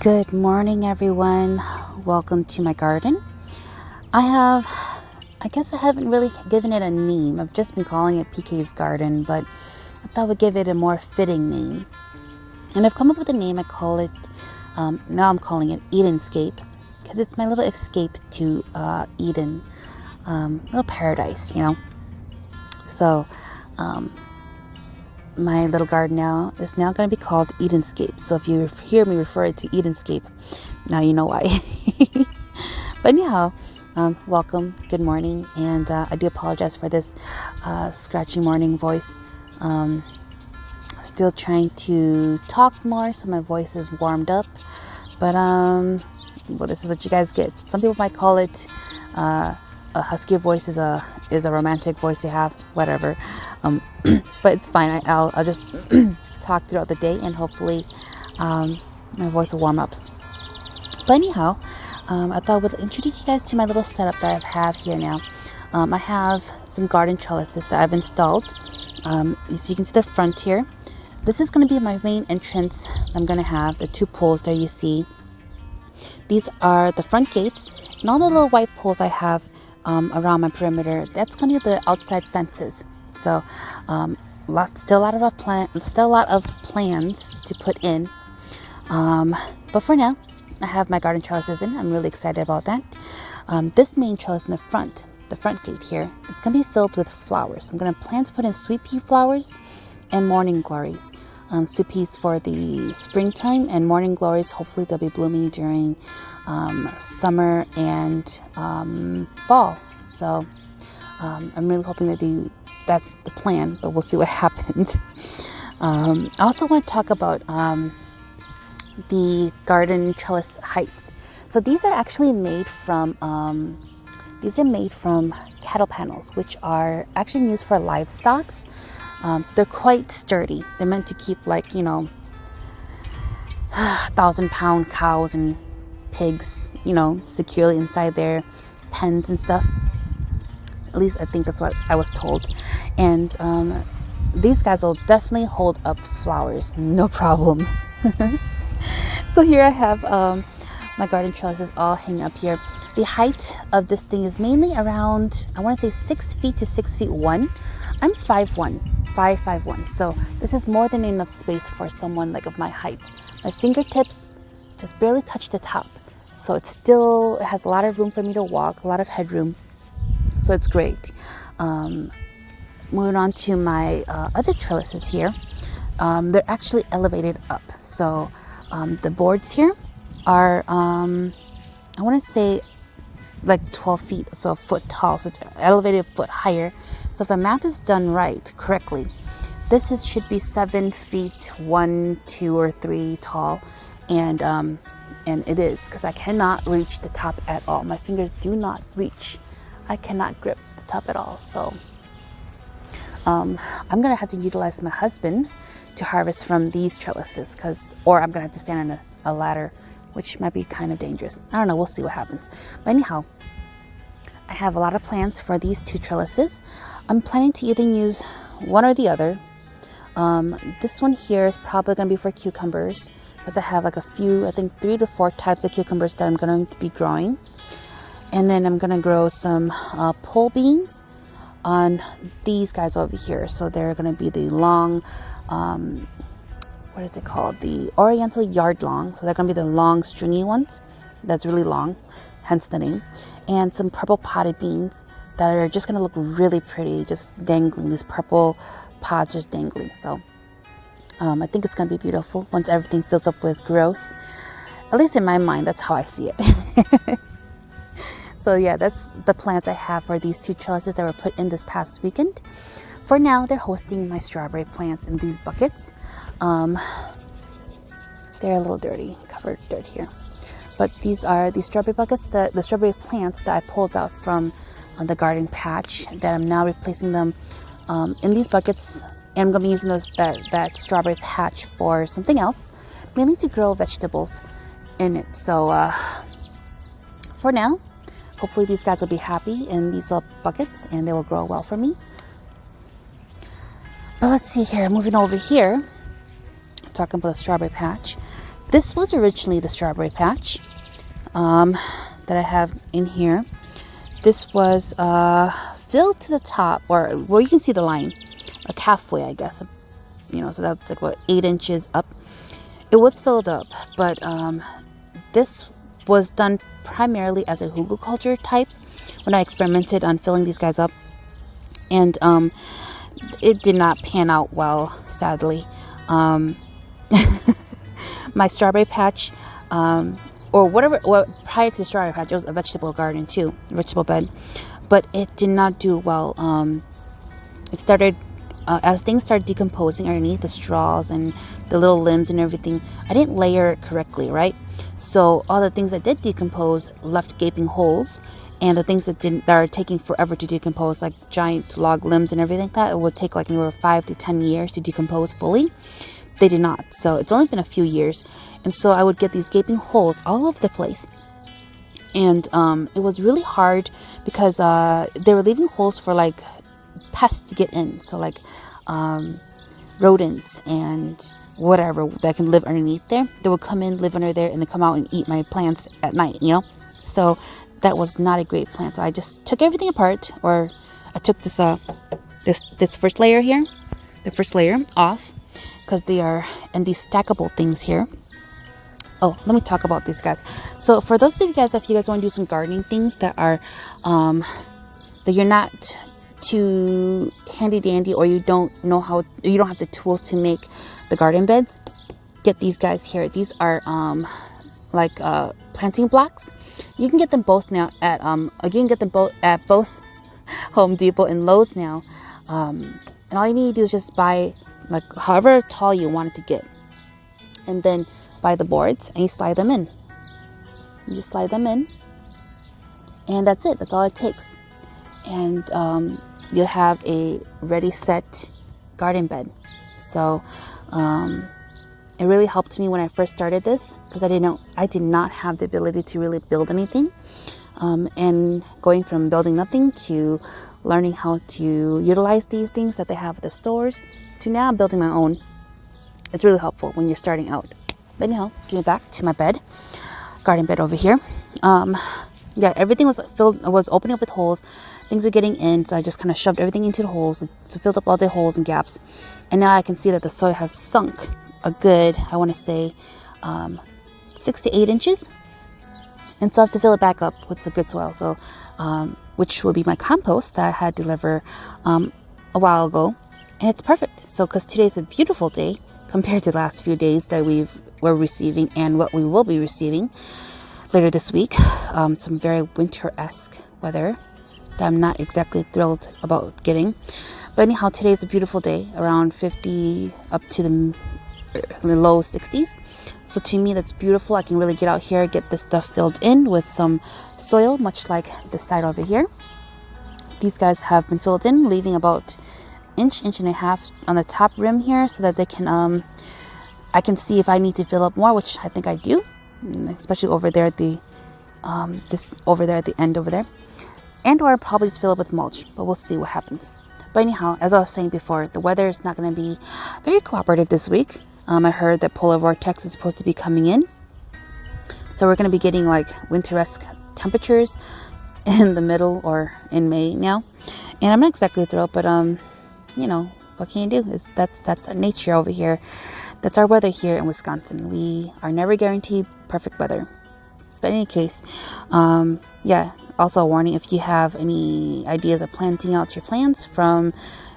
Good morning, everyone. Welcome to my garden. I guess I haven't really given it a name. I've just been calling it PK's Garden, but I thought I would give it a more fitting name. And I've come up with a name. Now I'm calling it Edenscape, because it's my little escape to Eden, little paradise. So, my little garden is now going to be called Edenscape. So if you hear me refer it to Edenscape, now you know why. But anyhow, welcome, good morning, and I do apologize for this scratchy morning voice. Still trying to talk more, so my voice is warmed up. But well, this is what you guys get. Some people might call it a husky voice is a romantic voice to have, whatever. But it's fine. I'll just talk throughout the day, and hopefully my voice will warm up. But anyhow, I thought I would introduce you guys to my little setup that I have here now. I have some garden trellises that I've installed. As you can see the front here, this is going to be my main entrance. I'm going to have the two poles there you see. These are the front gates, and all the little white poles I have around my perimeter, that's going to be the outside fences. So still a lot of plans to put in, but for now I have my garden trellises in. I'm really excited about that. This main trellis in the front gate here, it's going to be filled with flowers. I'm going to plan to put in sweet pea flowers and morning glories. Sweet peas for the springtime, and morning glories, hopefully they'll be blooming during summer and fall. So I'm really hoping that's the plan, but we'll see what happens. I also want to talk about the garden trellis heights. So these are actually made from cattle panels, which are actually used for livestock. So they're quite sturdy. They're meant to keep 1,000-pound cows and pigs, securely inside their pens and stuff. At least I think that's what I was told. And these guys will definitely hold up flowers, no problem. So here I have my garden trellises all hanging up here. The height of this thing is mainly around, I want to say 6 feet to 6 feet 1. I'm 5'1", so this is more than enough space for someone of my height. My fingertips just barely touch the top, so it has a lot of room for me to walk, a lot of headroom, so it's great. Moving on to my other trellises here, they're actually elevated up. So the boards here are, I want to say 12 feet, so a foot tall, so it's elevated a foot higher. So if my math is done correctly, this should be 7 feet 1, 2, or 3 tall, and it is, because I cannot reach the top at all. My fingers do not reach. I cannot grip the top at all. So I'm gonna have to utilize my husband to harvest from these trellises, or I'm gonna have to stand on a ladder, which might be kind of dangerous. I don't know. We'll see what happens. But anyhow, I have a lot of plans for these two trellises. I'm planning to either use one or the other. This one here is probably going to be for cucumbers, because I have a few, I think 3 to 4 types of cucumbers that I'm going to be growing. And then I'm going to grow some pole beans on these guys over here. So they're going to be the long, what is it called? The Oriental yard long. So they're going to be the long stringy ones. That's really long, hence the name. And some purple potted beans that are just going to look really pretty, just dangling, these purple pods just dangling. So I think it's going to be beautiful once everything fills up with growth. At least in my mind, that's how I see it. So yeah, that's the plans I have for these two trellises that were put in this past weekend. For now, they're hosting my strawberry plants in these buckets. They're a little dirty, covered dirt here. But these are the strawberry buckets, the strawberry plants that I pulled out from the garden patch, that I'm now replacing them in these buckets. And I'm going to be using that strawberry patch for something else, mainly to grow vegetables in it. So for now, hopefully these guys will be happy in these little buckets and they will grow well for me. But let's see here, moving over here, talking about the strawberry patch. this was originally the strawberry patch that I have in here. This was filled to the top, or well, you can see the line, like halfway, I guess. You know, so that's like what, 8 inches up. It was filled up, but this was done primarily as a hugelkultur type when I experimented on filling these guys up, and it did not pan out well, sadly. My strawberry patch, or whatever, well, prior to the strawberry patch, it was a vegetable garden too, vegetable bed, but it did not do well. It started, as things started decomposing underneath the straws and the little limbs and everything, I didn't layer it correctly, right? So all the things that did decompose left gaping holes, and the things that are taking forever to decompose, like giant log limbs and everything like that, it would take like anywhere 5 to 10 years to decompose fully. They did not. So it's only been a few years. And so I would get these gaping holes all over the place. And it was really hard because they were leaving holes for like pests to get in. So like rodents and whatever that can live underneath there. They would come in, live under there, and then come out and eat my plants at night, you know? So that was not a great plan. So I just took everything apart, or I took this this first layer here, the first layer off, because they are in these stackable things here. Oh, let me talk about these guys. So for those of you guys, if you guys want to do some gardening things that are that you're not too handy dandy, or you don't know how, you don't have the tools to make the garden beds, get these guys here. These are like planting blocks. You can get them both now at you can get them both at both Home Depot and Lowe's now, and all you need to do is just buy like however tall you want it to get, and then buy the boards and you slide them in. You just slide them in, and that's it. That's all it takes, and you'll have a ready set garden bed. So it really helped me when I first started this, because I did not have the ability to really build anything, and going from building nothing to learning how to utilize these things that they have at the stores to now building my own. It's really helpful when you're starting out. But anyhow, getting back to my bed, garden bed over here. Yeah, everything was opening up with holes. Things were getting in, so I just kind of shoved everything into the holes, so filled up all the holes and gaps. And now I can see that the soil has sunk a good, I want to say, 6 to 8 inches. And so I have to fill it back up with the good soil. So, which will be my compost that I had delivered a while ago, and it's perfect. So, because today's a beautiful day compared to the last few days that we're receiving and what we will be receiving later this week, some very winter-esque weather that I'm not exactly thrilled about getting. But anyhow, today's a beautiful day, around 50 up to the low 60s. So to me, that's beautiful. I can really get out here, get this stuff filled in with some soil, much like this side over here. These guys have been filled in, leaving about inch and a half on the top rim here, so that they can I can see if I need to fill up more, which I think I do, especially over there at the this over there at the end over there, and or I'll probably just fill it with mulch, but we'll see what happens. But anyhow, as I was saying before, the weather is not going to be very cooperative this week. I heard that polar vortex is supposed to be coming in, so we're going to be getting like winter-esque temperatures in the middle or in May now, and I'm not exactly thrilled, but you know, what can you do? That's our nature over here. That's our weather here in Wisconsin. We are never guaranteed perfect weather. But in any case, yeah, also a warning, if you have any ideas of planting out your plants from,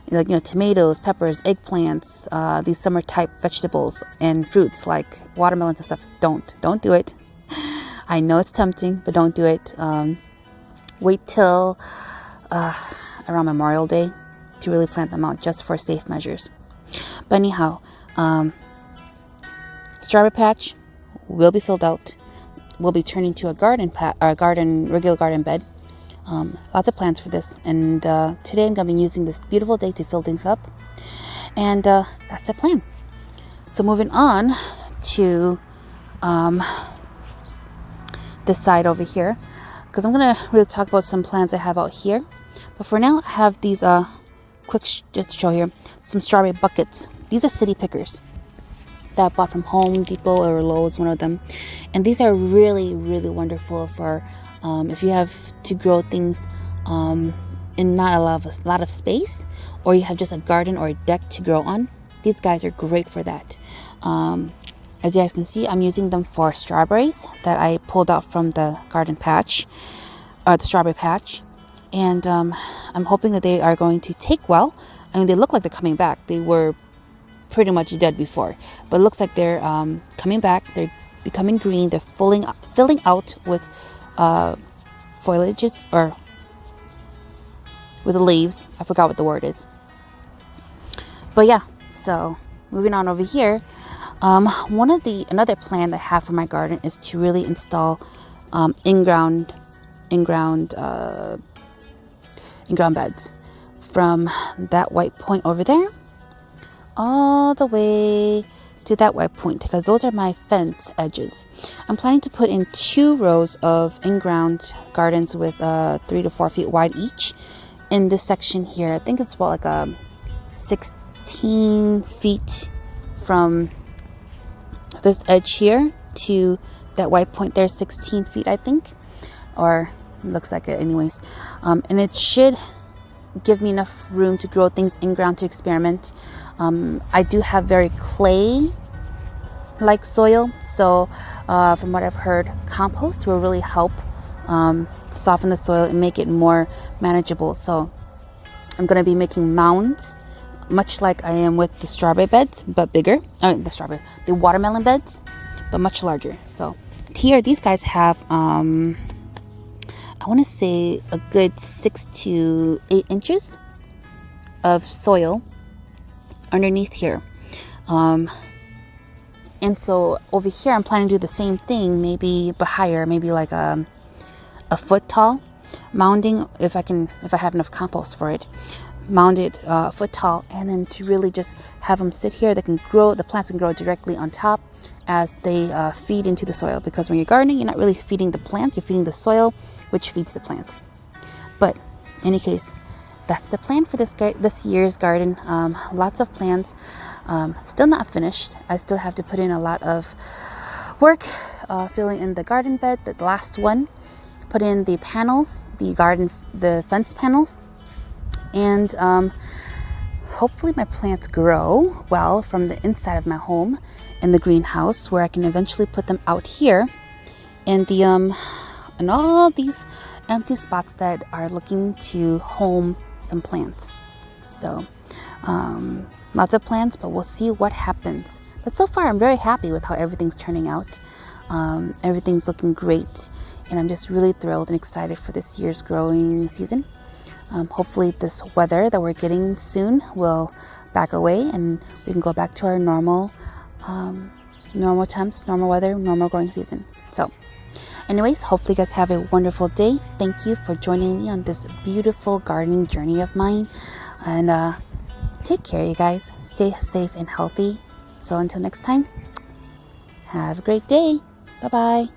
like, you know, tomatoes, peppers, eggplants, these summer type vegetables and fruits like watermelons and stuff, don't do it. I know it's tempting, but don't do it. Wait till around Memorial Day to really plant them out, just for safe measures. But anyhow, strawberry patch will be filled out. We'll be turning to a regular garden bed. Lots of plans for this, and today I'm going to be using this beautiful day to fill things up, and that's the plan. So moving on to this side over here, because I'm going to really talk about some plants I have out here. But for now, I have these just to show here, some strawberry buckets. These are city pickers. that I bought from Home Depot or Lowe's, one of them. And these are really, really wonderful for if you have to grow things in not a lot of space, or you have just a garden or a deck to grow on. These guys are great for that. As you guys can see, I'm using them for strawberries that I pulled out from the garden patch, or the strawberry patch. And I'm hoping that they are going to take well. I mean, they look like they're coming back. They were pretty much dead before, but it looks like they're coming back. They're becoming green. They're filling out with foliages, or with the leaves. I forgot what the word is. But yeah, so moving on over here. Another plan that I have for my garden is to really install in-ground beds from that white point over there all the way to that white point, because those are my fence edges. I'm planning to put in 2 rows of in-ground gardens with 3 to 4 feet wide each in this section here. I think it's about like 16 feet from this edge here to that white point there. 16 feet, I think, or it looks like it anyways. And it should give me enough room to grow things in ground to experiment. I do have very clay like soil, so from what I've heard, compost will really help soften the soil and make it more manageable. So I'm going to be making mounds, much like I am with the strawberry beds, but bigger. The watermelon beds, but much larger. So here, these guys have I want to say a good 6 to 8 inches of soil underneath here. And so over here, I'm planning to do the same thing, maybe but higher, maybe like a foot tall, mounding if I have enough compost for it, mound it a foot tall, and then to really just have them sit here. The plants can grow directly on top as they feed into the soil, because when you're gardening, you're not really feeding the plants, you're feeding the soil, which feeds the plants. But in any case, that's the plan for this year's garden. Lots of plans, still not finished. I still have to put in a lot of work filling in the garden bed, the last one, put in the panels, the fence panels, and hopefully my plants grow well from the inside of my home in the greenhouse, where I can eventually put them out here in the and all these empty spots that are looking to home some plants. So lots of plans, but we'll see what happens. But so far I'm very happy with how everything's turning out. Everything's looking great, and I'm just really thrilled and excited for this year's growing season. Hopefully this weather that we're getting soon will back away and we can go back to our normal temps, normal weather, normal growing season. So anyways, hopefully you guys have a wonderful day. Thank you for joining me on this beautiful gardening journey of mine. And take care, you guys. Stay safe and healthy. So until next time, have a great day. Bye-bye.